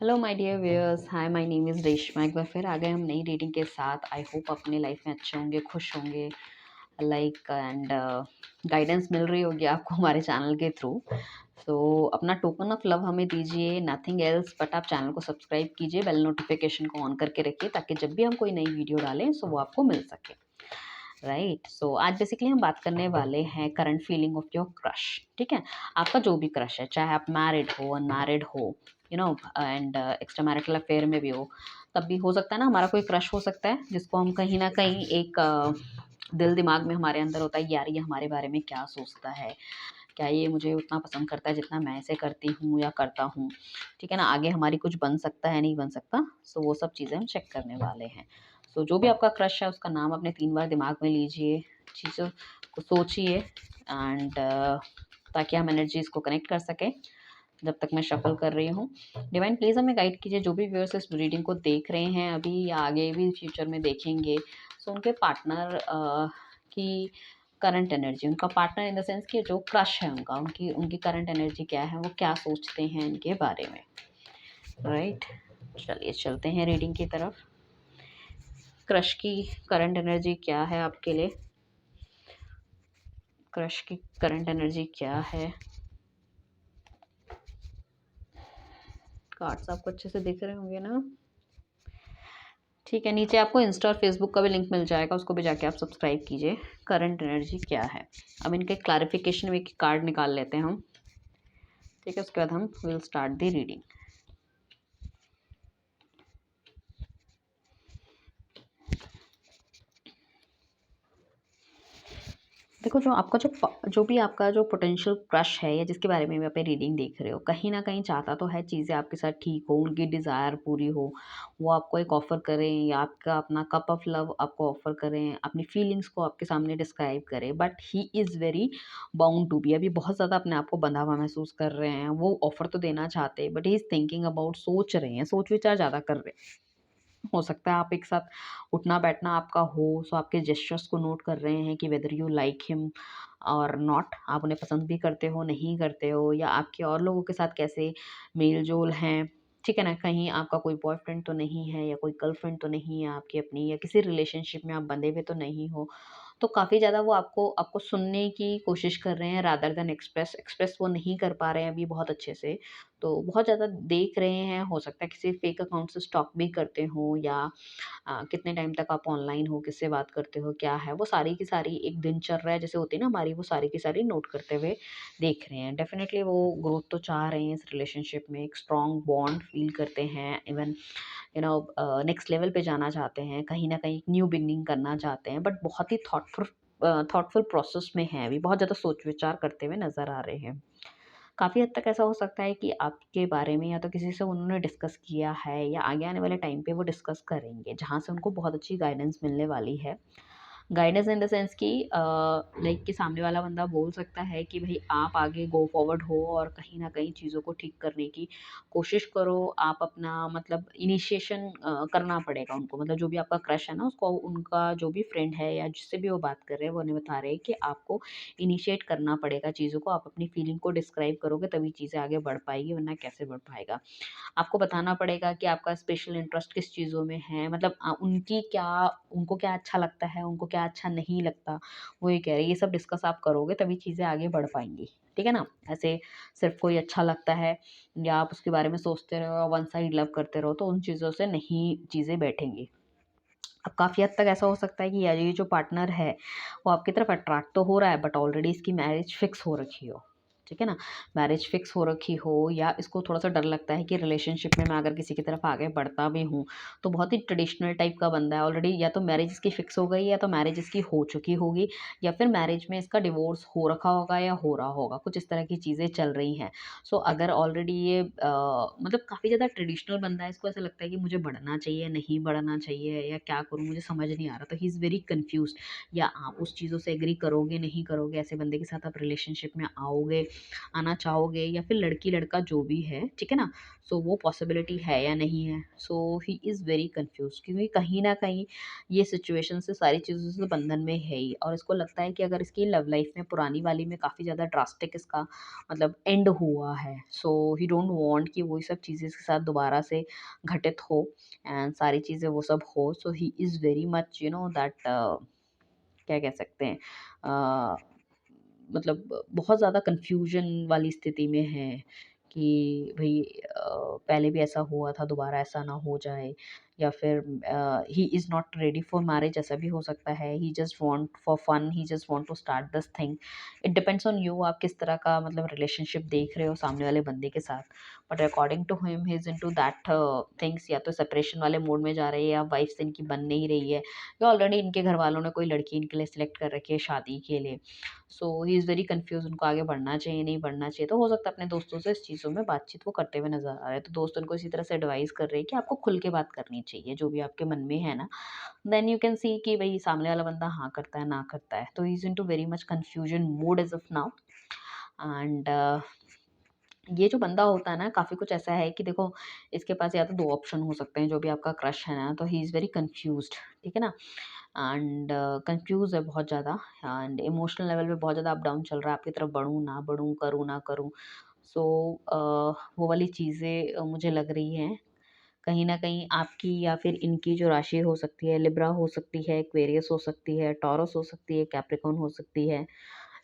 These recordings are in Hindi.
Hello my dear viewers, hi my name is Reshma. एक बार फिर आ गए हम नई रीडिंग के साथ। आई होप अपने लाइफ में अच्छे होंगे, खुश होंगे, लाइक एंड गाइडेंस मिल रही होगी आपको हमारे चैनल के थ्रू। सो अपना टोकन ऑफ लव हमें दीजिए, नथिंग एल्स बट आप चैनल को सब्सक्राइब कीजिए, बेल नोटिफिकेशन को ऑन करके रखिए ताकि जब भी हम कोई नई वीडियो डालें सो वो आपको मिल सके। राइट, सो आज बेसिकली हम बात करने वाले हैं current feeling of your crush. ठीक है, आपका जो भी क्रश है, चाहे आप मैरिड हो, अनमैरिड हो, एंड एक्स्ट्रा मैरिटल अफेयर में भी हो, तब भी हो सकता है ना हमारा कोई क्रश हो सकता है जिसको हम कहीं ना कहीं एक दिल दिमाग में हमारे अंदर होता है, यार ये हमारे बारे में क्या सोचता है, क्या ये मुझे उतना पसंद करता है जितना मैं इसे करती हूँ या करता हूँ। ठीक है ना, आगे हमारी कुछ बन सकता है नहीं बन सकता। सो वो सब चीज़ें हम चेक करने वाले हैं। सो जो भी आपका क्रश है उसका नाम अपने 3 बार दिमाग में लीजिए, चीज़ों को सोचिए एंड ताकि हम एनर्जीज को कनेक्ट कर सकें। जब तक मैं शफल कर रही हूँ, डिवाइन प्लीज़ हमें गाइड कीजिए, जो भी व्यूअर्स इस रीडिंग को देख रहे हैं अभी या आगे भी फ्यूचर में देखेंगे, सो उनके पार्टनर की करंट एनर्जी, उनका पार्टनर इन द सेंस कि जो क्रश है उनका, उनकी उनकी करंट एनर्जी क्या है, वो क्या सोचते हैं इनके बारे में। राइट, चलिए चलते हैं रीडिंग की तरफ। क्रश की करंट एनर्जी क्या है आपके लिए? क्रश की करंट एनर्जी क्या है? कार्ड्स आपको अच्छे से दिख रहे होंगे ना? ठीक है, नीचे आपको इंस्टा और फेसबुक का भी लिंक मिल जाएगा, उसको भी जाके आप सब्सक्राइब कीजिए। करंट एनर्जी क्या है? अब इनके क्लैरिफिकेशन में कार्ड निकाल लेते हैं हम। ठीक है, उसके बाद हम विल स्टार्ट द रीडिंग। देखो, जो भी आपका जो पोटेंशियल क्रश है या जिसके बारे में भी आप रीडिंग देख रहे हो, कहीं न कहीं चाहता तो है चीज़ें आपके साथ ठीक हो, उनकी डिज़ायर पूरी हो, वो आपको एक ऑफ़र करें या आपका अपना कप ऑफ लव आपको ऑफ़र करें, अपनी फीलिंग्स को आपके सामने डिस्क्राइब करें, but he is very bound to be, अभी बहुत ज़्यादा अपने आप को बंधा हुआ महसूस कर रहे हैं। वो ऑफ़र तो देना चाहते हैं but he is thinking about, सोच रहे हैं, सोच-विचार ज़्यादा कर रहे हैं। हो सकता है आप एक साथ उठना-बैठना आपका हो, सो आपके जेस्चर्स को नोट कर रहे हैं कि वेदर यू लाइक हिम और नॉट, आप उन्हें पसंद भी करते हो, नहीं करते हो, या आपके और लोगों के साथ कैसे मेल-जोल हैं। ठीक है ना? कहीं आपका कोई बॉयफ्रेंड तो नहीं है या कोई गर्लफ्रेंड तो नहीं है आपकी अपनी, या किसी रिलेशनशिप में आप बंधे हुए तो नहीं हो। तो काफ़ी ज़्यादा वो आपको आपको सुनने की कोशिश कर रहे हैं रादर देन एक्सप्रेस। एक्सप्रेस वो नहीं कर पा रहे हैं अभी बहुत अच्छे से। तो बहुत ज़्यादा देख रहे हैं, हो सकता है किसी फेक अकाउंट से स्टॉक भी करते हों, या कितने टाइम तक आप ऑनलाइन हो, किससे बात करते हो, क्या है, वो सारी की सारी एक दिनचर्या जैसे होती है ना हमारी, वो सारी की सारी नोट करते हुए देख रहे हैं। डेफ़िनेटली वो ग्रोथ तो चाह रहे हैं इस रिलेशनशिप में, एक स्ट्रॉन्ग बॉन्ड फ़ील करते हैं, इवन नेक्स्ट लेवल पे जाना चाहते हैं, कहीं न कहीं एक न्यू बिगिनिंग करना चाहते हैं, बट बहुत ही थॉटफुल प्रोसेस में हैं अभी, बहुत ज़्यादा सोच-विचार करते हुए नज़र आ रहे हैं। काफ़ी हद तक ऐसा हो सकता है कि आपके बारे में या तो किसी से उन्होंने डिस्कस किया है या आगे आने वाले टाइम पे वो डिस्कस करेंगे, जहाँ से उनको बहुत अच्छी गाइडेंस मिलने वाली है। गाइडेंस इन द सेंस कि लाइक कि सामने वाला बंदा बोल सकता है कि भई आप आगे गो फॉरवर्ड हो और कहीं न कहीं चीज़ों को ठीक करने की कोशिश करो। आप अपना मतलब इनिशिएशन करना पड़ेगा उनको, मतलब जो भी आपका क्रश है ना उसको, उनका जो भी फ्रेंड है या जिससे भी वो बात कर रहे हैं वो उन्हें बता रहे हैं कि आपको इनिशिएट करना पड़ेगा चीज़ों को। आप अपनी फीलिंग को डिस्क्राइब करोगे तभी चीज़ें आगे बढ़ पाएगी, वरना कैसे बढ़ पाएगा। आपको बताना पड़ेगा कि आपका स्पेशल इंटरेस्ट किस चीज़ों में है, मतलब उनको क्या अच्छा लगता है, उनको क्या अच्छा नहीं लगता, वो ये कह रहे हैं। ये सब डिस्कस आप करोगे तभी चीज़ें आगे बढ़ पाएँगी, ठीक है ना? ऐसे सिर्फ़ कोई अच्छा लगता है या आप उसके बारे में सोचते रहो और वन साइड लव करते रहो, तो उन चीज़ों से नहीं चीज़ें बैठेंगी। अब काफ़ी हद तक ऐसा हो सकता है कि यार ये जो पार्टनर है, वो आपकी तरफ अट्रैक्ट तो हो रहा है बट ऑलरेडी इसकी मैरिज फिक्स हो रखी हो, ठीक है ना? मैरिज फिक्स हो रखी हो, या इसको थोड़ा-सा डर लगता है कि रिलेशनशिप में मैं अगर किसी की तरफ आगे बढ़ता भी हूँ, तो बहुत ही ट्रेडिशनल टाइप का बंदा है ऑलरेडी, या तो मैरिज इसकी फिक्स हो गई है या तो मैरिज इसकी हो चुकी होगी, या फिर मैरिज में इसका डिवोर्स हो रखा होगा या हो रहा होगा, कुछ इस तरह की चीज़ें चल रही हैं। सो अगर ऑलरेडी ये मतलब काफ़ी ज़्यादा ट्रेडिशनल बंदा है, इसको ऐसा लगता है कि मुझे बढ़ना चाहिए, नहीं बढ़ना चाहिए, या क्या करूँ मुझे समझ नहीं आ रहा, तो ही इज़ वेरी कन्फ्यूज़्ड। या आप उस चीज़ों से एग्री करोगे, नहीं करोगे, ऐसे बंदे के साथ आप रिलेशनशिप में आओगे, आना चाहोगे या फिर लड़की-लड़का जो भी है, ठीक है ना? सो वो पॉसिबिलिटी है या नहीं है? सो ही इज़ वेरी कन्फ्यूज़्ड क्योंकि कहीं न कहीं ये सिचुएशन से सारी चीज़ों से बंधन में है ही और इसको लगता है कि अगर इसकी लव लाइफ़ में पुरानी वाली में काफ़ी ज़्यादा ड्रास्टिक इसका मतलब एंड हुआ है। सो ही डोंट वांट कि वो ये सब चीज़ें इसके साथ दोबारा से घटित हो एंड सारी चीज़ें वो सब हो। So he is very much that क्या कह सकते हैं अ, मतलब बहुत ज़्यादा कन्फ्यूजन वाली स्थिति में है कि भई पहले भी ऐसा हुआ था, दोबारा ऐसा ना हो जाए या फिर he is not ready for marriage ऐसा भी हो सकता है। He just want for fun, he just want to start this thing. It depends on you आप किस तरह का मतलब रिलेशनशिप देख रहे हो सामने वाले बंदे के साथ। But according to him he is into that things या तो सेपरेशन वाले मोड में जा रहे हैं या वाइफ से इनकी बन नहीं रही है या ऑलरेडी इनके घरवालों ने कोई लड़की इनके लिए सिलेक्ट कर रखी है शादी के लिए। सो ही इज़ वेरी कन्फ्यूज़ उनको आगे बढ़ना चाहिए, नहीं बढ़ना चाहिए। तो हो सकता है अपने दोस्तों से इस चीज़ों में बातचीत वो करते हुए नज़र आ रहे हैं। तो दोस्त उनको इसी तरह से एडवाइस कर रहे हैं कि आपको खुल के बात करनी चाहिए, जो भी आपके मन में है ना। देन यू कैन सी कि भई सामने वाला बंदा हाँ करता है, ना करता है। तो he is into very much confusion mode as of now and ये जो बंदा होता है ना काफ़ी कुछ ऐसा है कि देखो इसके पास या तो 2 ऑप्शन हो सकते हैं, जो भी आपका क्रश है ना, तो ही इज़ वेरी कन्फ्यूज़्ड, ठीक है ना? एंड कन्फ्यूज़ है बहुत ज़्यादा एंड इमोशनल लेवल पे बहुत ज़्यादा अप डाउन चल रहा है, आपकी तरफ बढ़ूँ, ना बढ़ूँ, करूँ, ना करूँ। सो वो वाली चीज़ें मुझे लग रही हैं। कहीं न कहीं आपकी या फिर इनकी जो राशि हो सकती है, लिब्रा हो सकती है, एक्वेरियस हो सकती है, टॉरस हो सकती है, कैप्रिकॉर्न हो सकती है,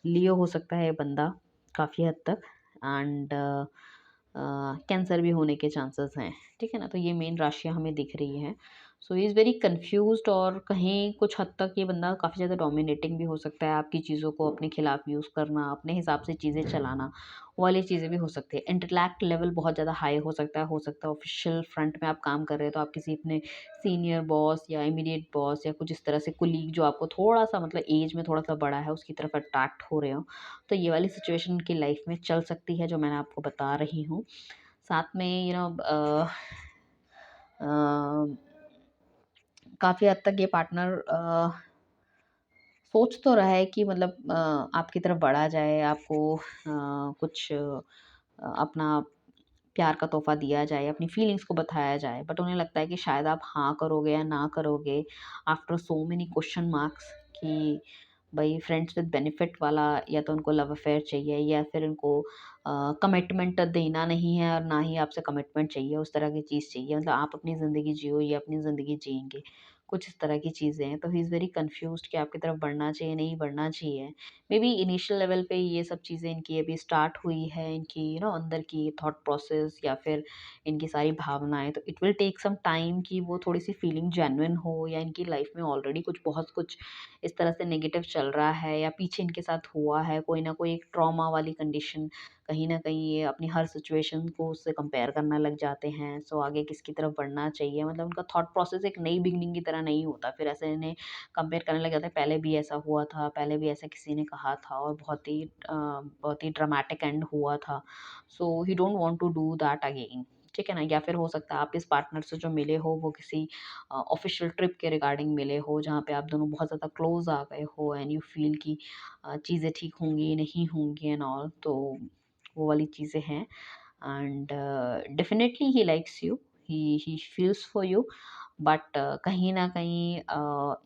लियो हो सकता है ये बंदा काफ़ी हद तक एंड कैंसर भी होने के चांसेस हैं, ठीक है ना? तो ये मेन राशियाँ हमें दिख रही हैं। सो ही इज़ वेरी कन्फ्यूज़्ड और कहीं कुछ हद तक ये बंदा काफ़ी ज़्यादा डोमिनेटिंग भी हो सकता है, आपकी चीज़ों को अपने खिलाफ यूज़ करना, अपने हिसाब से चीज़ें चलाना, वो वाली चीज़ें भी हो सकती है। इंटेलेक्ट लेवल बहुत ज़्यादा हाई हो सकता है ऑफ़िशियल फ्रंट में आप काम कर रहे हो तो आप किसी अपने सीनियर बॉस या इमीडिएट बॉस या कुछ इस तरह से कोलीग जो आपको थोड़ा-सा मतलब ऐज में थोड़ा-सा बड़ा है, उसकी तरफ अट्रैक्ट हो रहे हो। तो ये वाली सिचुएशन उनकी लाइफ़ में चल सकती है जो मैंने आपको बता रही हूँ। साथ में अ, काफ़ी हद तक ये पार्टनर सोच तो रहा है कि मतलब आपकी तरफ बढ़ा जाए, आपको कुछ अपना प्यार का तोहफ़ा दिया जाए, अपनी फीलिंग्स को बताया जाए, बट उन्हें लगता है कि शायद आप हाँ करोगे या ना करोगे after so many question marks कि भई फ्रेंड्स विद बेनिफिट वाला या तो उनको लव अफेयर चाहिए या फिर उनको कमिटमेंट देना नहीं है और ना ही आपसे कमिटमेंट चाहिए, उस तरह की चीज़ चाहिए। मतलब आप अपनी ज़िंदगी जियो, ये अपनी ज़िंदगी जिएँगे। कुछ इस तरह की चीज़ें हैं, तो ही इज़ वेरी कन्फ्यूज़्ड कि आपकी तरफ बढ़ना चाहिए, नहीं बढ़ना चाहिए। मेबी इनिशियल लेवल पे ये सब चीज़ें इनकी अभी स्टार्ट हुई है, इनकी अंदर की थॉट प्रोसेस या फिर इनकी सारी भावनाएँ, तो it will take some time कि वो थोड़ी-सी फीलिंग जेन्युइन हो या इनकी लाइफ़ में ऑलरेडी कुछ बहुत कुछ इस तरह से नेगेटिव चल रहा है या पीछे इनके साथ हुआ है, कोई ना कोई एक ट्रॉमा वाली कंडीशन, कहीं न कहीं ये अपनी हर सिचुएशन को उससे कंपेयर करने लग जाते हैं। सो आगे किसकी तरफ बढ़ना चाहिए, मतलब उनका थॉट प्रोसेस एक नई बिगिनिंग की तरह नहीं होता। फिर ऐसे इन्हें कंपेयर करने लग जाते हैं, पहले भी ऐसा हुआ था, पहले भी ऐसा किसी ने कहा था और बहुत ही ड्रामेटिक एंड हुआ था। So he don't want to do that again, ठीक है ना? या फिर हो सकता है आप इस पार्टनर से जो मिले हो वो किसी ऑफ़िशियल ट्रिप के रिगार्डिंग मिले हो, जहाँ पे आप दोनों बहुत ज़्यादा क्लोज़ आ गए हो एंड यू फ़ील कि चीज़ें ठीक होंगी, नहीं होंगी एंड ऑल, तो वो वाली चीज़ें हैं and definitely he likes you, he feels for you but कहीं न कहीं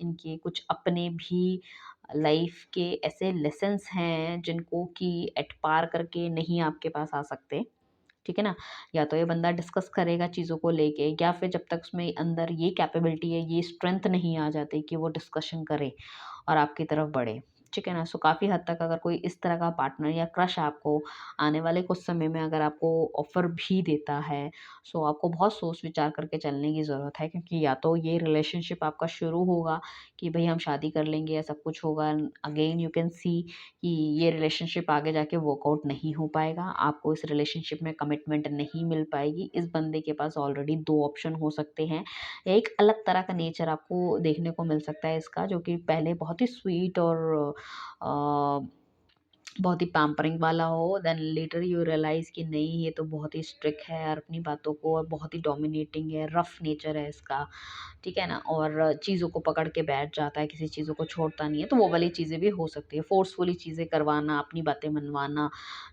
इनके कुछ अपने भी लाइफ़ के ऐसे लेसन्स हैं जिनको कि एट पार करके नहीं आपके पास आ सकते। ठीक है ना? या तो ये बंदा डिस्कस करेगा चीज़ों को लेके या फिर जब तक उसमें अंदर ये कैपेबिलिटी है, ये स्ट्रेंथ नहीं आ जाती कि वो डिस्कशन करे और आपकी तरफ बढ़े। ठीक है ना? सो काफ़ी हद तक अगर कोई इस तरह का पार्टनर या क्रश आपको आने वाले कुछ समय में अगर आपको ऑफ़र भी देता है, सो आपको बहुत सोच-विचार करके चलने की ज़रूरत है क्योंकि या तो ये रिलेशनशिप आपका शुरू होगा कि भई हम शादी कर लेंगे या सब कुछ होगा, अगेन यू कैन सी कि ये रिलेशनशिप आगे जाके वर्कआउट नहीं हो पाएगा, आपको इस रिलेशनशिप में कमिटमेंट नहीं मिल पाएगी। इस बंदे के पास ऑलरेडी 2 ऑप्शन हो सकते हैं। एक अलग तरह का नेचर आपको देखने को मिल सकता है इसका, जो कि पहले बहुत ही स्वीट और अ, बहुत ही पैम्परिंग वाला हो, देन लेटर यू रियलाइज़ कि नहीं ये तो बहुत ही स्ट्रिक्ट है और अपनी बातों को और बहुत ही डोमिनेटिंग है, रफ़ नेचर है इसका, ठीक है ना? और चीज़ों को पकड़ के बैठ जाता है, किसी चीज़ों को छोड़ता नहीं है, तो वो वाली चीज़ें भी हो सकती है। फ़ोर्सफुली चीज़ें करवाना, अपनी बातें मनवाना,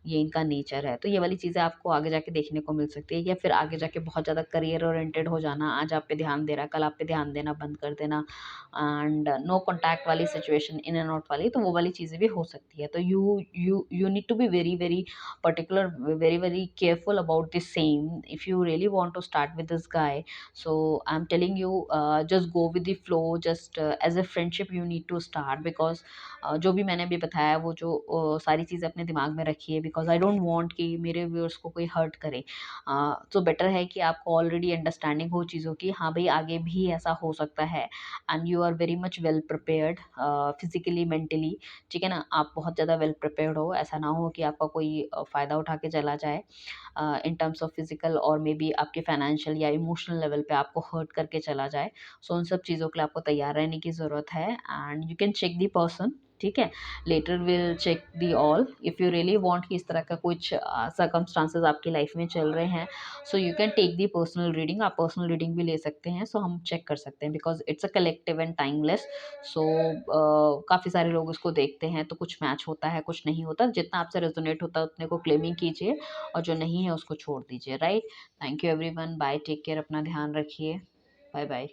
ये इनका नेचर है। तो ये वाली चीज़ें आपको आगे जाके देखने को मिल सकती है, या फिर आगे जाके बहुत ज़्यादा करियर ओरिएंटेड हो जाना, आज आप पे ध्यान दे रहा है, कल आप पे ध्यान देना बंद कर देना, एंड नो कॉन्टैक्ट वाली सिचुएशन, इन एंड आउट वाली, तो वो वाली चीज़ें भी हो सकती है। तो you need to be very very particular, very very careful about the same. If you really want to start with this guy, so I'm telling you, just go with the flow, just as a friendship you need to start, because जो भी मैंने अभी बताया वो जो सारी चीज़ें अपने दिमाग में रखिए, बिकॉज आई डोंट वांट कि मेरे व्यूअर्स को कोई हर्ट करे। तो बेटर है कि आपको ऑलरेडी अंडरस्टैंडिंग हो चीज़ों की, हाँ भाई आगे भी ऐसा हो सकता है, and you are very much well prepared physically mentally, ठीक है ना? आप बहुत ज़्यादा वेल प्रिपेयर्ड हो, ऐसा ना हो कि आपका कोई फ़ायदा उठा के चला जाए इन टर्म्स ऑफ फिजिकल और मे बी आपके फाइनेंशियल या इमोशनल लेवल पे आपको हर्ट करके चला जाए। सो उन सब चीज़ों के लिए आपको तैयार रहने की ज़रूरत है, and you can check the person, ठीक है? Later will check the all, if you really want कि इस तरह का कुछ सर्कमस्टांसेस आपकी लाइफ में चल रहे हैं, so you can take the personal reading, आप पर्सनल रीडिंग भी ले सकते हैं, सो हम चेक कर सकते हैं, because it's a collective and timeless. So काफ़ी सारे लोग इसको देखते हैं, तो कुछ मैच होता है, कुछ नहीं होता, जितना आपसे रेजोनेट होता है उतने को क्लेमिंग कीजिए, और जो नहीं है उसको छोड़ दीजिए, right? Thank you everyone, bye, take care, अपना ध्यान रखिए, बाय बाय।